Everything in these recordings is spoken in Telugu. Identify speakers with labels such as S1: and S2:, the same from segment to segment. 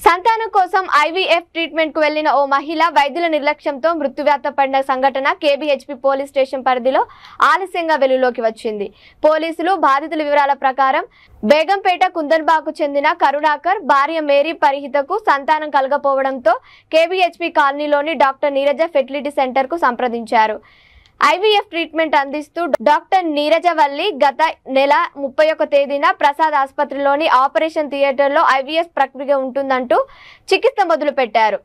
S1: సంతానం కోసం ఐవీఎఫ్ ట్రీట్మెంట్ కు వెళ్లిన ఓ మహిళ వైద్యుల నిర్లక్ష్యంతో మృత్యువాత పడిన సంఘటన కేబీహెచ్పీ పోలీస్ స్టేషన్ పరిధిలో ఆలస్యంగా వెలుగులోకి వచ్చింది. పోలీసులు బాధితుల వివరాల ప్రకారం బేగంపేట కుందన్బాకు చెందిన కరుణాకర్ భార్య మేరీ పరిహితకు సంతానం కలగపోవడంతో కేబీహెచ్పీ కాలనీలోని డాక్టర్ నీరజ ఫెర్టిలిటీ సెంటర్ కు సంప్రదించారు. ఐవీఎఫ్ ట్రీట్మెంట్ అందిస్తూ డాక్టర్ నీరజవల్లి గత నెల 31వ తేదీన ప్రసాద్ ఆసుపత్రిలోని ఆపరేషన్ థియేటర్లో ఐవీఎఫ్ ప్రక్రియ ఉంటుందంటూ చికిత్స మొదలుపెట్టారు.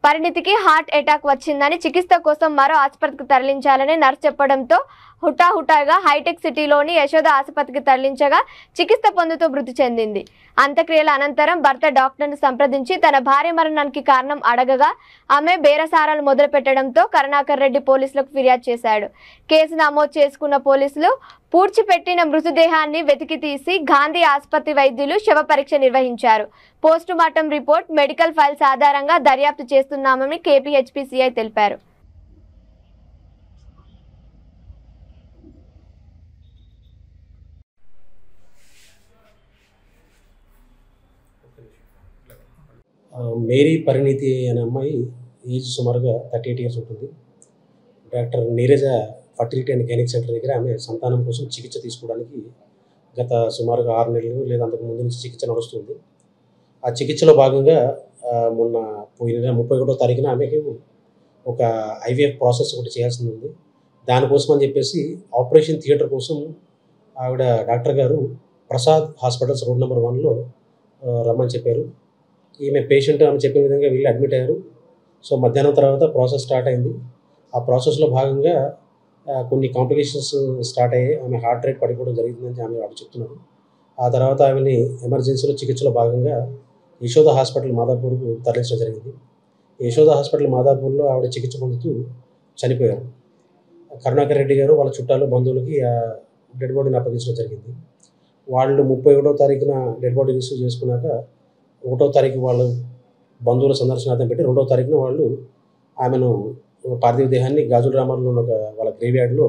S1: పరిణితికి హార్ట్ అటాక్ వచ్చిందని చికిత్స కోసం మరో ఆసుపత్రికి తరలించాలని నర్స్ చెప్పడంతో హుటాహుటాగా హైటెక్ సిటీలోని యశోద ఆసుపత్రికి తరలించగా చికిత్స పొందుతూ మృతి చెందింది. అంత్యక్రియల అనంతరం భర్త డాక్టర్ను సంప్రదించి తన భార్య మరణానికి కారణం అడగగా ఆమె బేరసారాలు మొదలుపెట్టడంతో కరుణాకర్ రెడ్డి పోలీసులకు ఫిర్యాదు చేశాడు. కేసు నమోదు చేసుకున్న పోలీసులు పూడ్చిపెట్టిన మృతదేహాన్ని వెతికి తీసి గాంధీ ఆసుపత్రి వైద్యులు శవ పరీక్ష నిర్వహించారు. పోస్టుమార్టం రిపోర్ట్, మెడికల్ ఫైల్స్ ఆధారంగా దర్యాప్తు చేస్తున్నామని కేపీహెచ్పీ సీఐ తెలిపారు.
S2: మేరీ పరిణితి అనే అమ్మాయి ఏజ్ సుమారుగా 38 ఇయర్స్ ఉంటుంది. Doctor Neeraja fertility and gynaec centre దగ్గర ఆమె సంతానం కోసం చికిత్స తీసుకోవడానికి గత సుమారుగా 6 నెలలు లేదా అంతకు ముందు నుంచి చికిత్స నడుస్తుంది. ఆ చికిత్సలో భాగంగా మొన్న పోయిన నెల 31వ తారీఖున ఆమెకు ఒక ఐవీఎఫ్ ప్రాసెస్ ఒకటి చేయాల్సి ఉంది. దానికోసం అని చెప్పేసి ఆపరేషన్ థియేటర్ కోసం ఆవిడ డాక్టర్ గారు ప్రసాద్ హాస్పిటల్స్ రోడ్ నెంబర్ 1లో రమ్మని చెప్పారు. ఈమె పేషెంట్ ఆమె చెప్పిన విధంగా వీళ్ళు అడ్మిట్ అయ్యారు. సో మధ్యాహ్నం తర్వాత ప్రాసెస్ స్టార్ట్ అయింది. ఆ ప్రాసెస్లో భాగంగా కొన్ని కాంప్లికేషన్స్ స్టార్ట్ అయ్యాయి. ఆమె హార్ట్ రేట్ పడిపోవడం జరిగిందని ఆమె వాడు చెప్తున్నారు. ఆ తర్వాత ఆమెని ఎమర్జెన్సీలో చికిత్సలో భాగంగా యశోద హాస్పిటల్ మాదాపూర్కు తరలించడం జరిగింది. యశోద హాస్పిటల్ మాదాపూర్లో ఆవిడ చికిత్స పొందుతూ చనిపోయారు. కరుణాకర్ రెడ్డి గారు వాళ్ళ చుట్టాలు బంధువులకి డెడ్ బాడీని అప్పగించడం జరిగింది. వాళ్ళు 31వ తారీఖున డెడ్ బాడీ రిసీవ్ చేసుకున్నాక 1వ తారీఖు వాళ్ళు బంధువుల సందర్శనార్థం పెట్టి 2వ తారీఖున వాళ్ళు ఆమెను పార్థివ దేహాన్ని గాజుల రామారంలో ఉన్న వాళ్ళ గ్రేవ్యార్డ్లో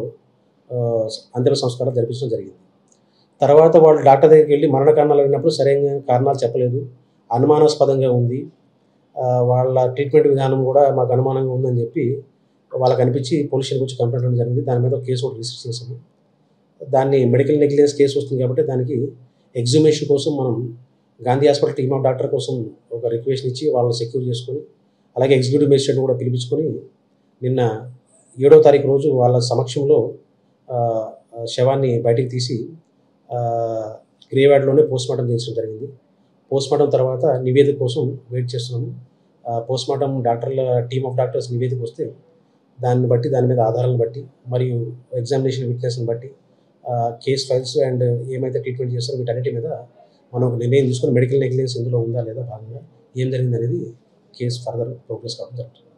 S2: అంతిమ సంస్కారం జరిపించడం జరిగింది. తర్వాత వాళ్ళు డాక్టర్ దగ్గరికి వెళ్ళి మరణ కారణాలు అడిగినప్పుడు సరైన కారణాలు చెప్పలేదు, అనుమానాస్పదంగా ఉంది, వాళ్ళ ట్రీట్మెంట్ విధానం కూడా మాకు అనుమానంగా ఉందని చెప్పి వాళ్ళకి అనిపించి పోలీస్ స్టేషన్కి వచ్చి కంప్లైంట్ ఇవ్వడం జరిగింది. దాని మీద ఒక కేసు ఒకటి రిజిస్టర్ చేసాము. దాన్ని మెడికల్ నెగ్లిజెన్స్ కేసు వస్తుంది కాబట్టి దానికి ఎగ్జుమేషన్ కోసం మనం Gandhi hospital team of doctor కోసం ఒక రిక్వెస్ట్ ఇచ్చి వాళ్ళని సెక్యూర్ చేసుకొని అలాగే ఎగ్జిక్యూటివ్ మేజిస్ట్రేట్ కూడా పిలిపించుకొని నిన్న 7వ తారీఖు రోజు వాళ్ళ సమక్షంలో శవాన్ని బయటికి తీసి గ్రేవ్యార్డ్లోనే పోస్ట్మార్టం చేయించడం జరిగింది. పోస్ట్మార్టం తర్వాత నివేదిక కోసం వెయిట్ చేస్తున్నాము. పోస్ట్మార్టం డాక్టర్ల టీమ్ ఆఫ్ డాక్టర్స్ నివేదిక వస్తే దాన్ని బట్టి దాని మీద ఆధారాలను బట్టి మరియు ఎగ్జామినేషన్ విట్నెస్ని బట్టి కేస్ ఫైల్స్ అండ్ ఏమైతే ట్రీట్మెంట్ చేస్తారో వీటన్నిటి మీద మనం ఒక నిర్ణయం తీసుకొని మెడికల్ నెగ్లిజెన్స్ ఇందులో ఉందా లేదా భాగంగా ఏం జరిగింది అనేది కేసు ఫర్దర్ ప్రోగ్రెస్ కావడం జరుగుతుంది.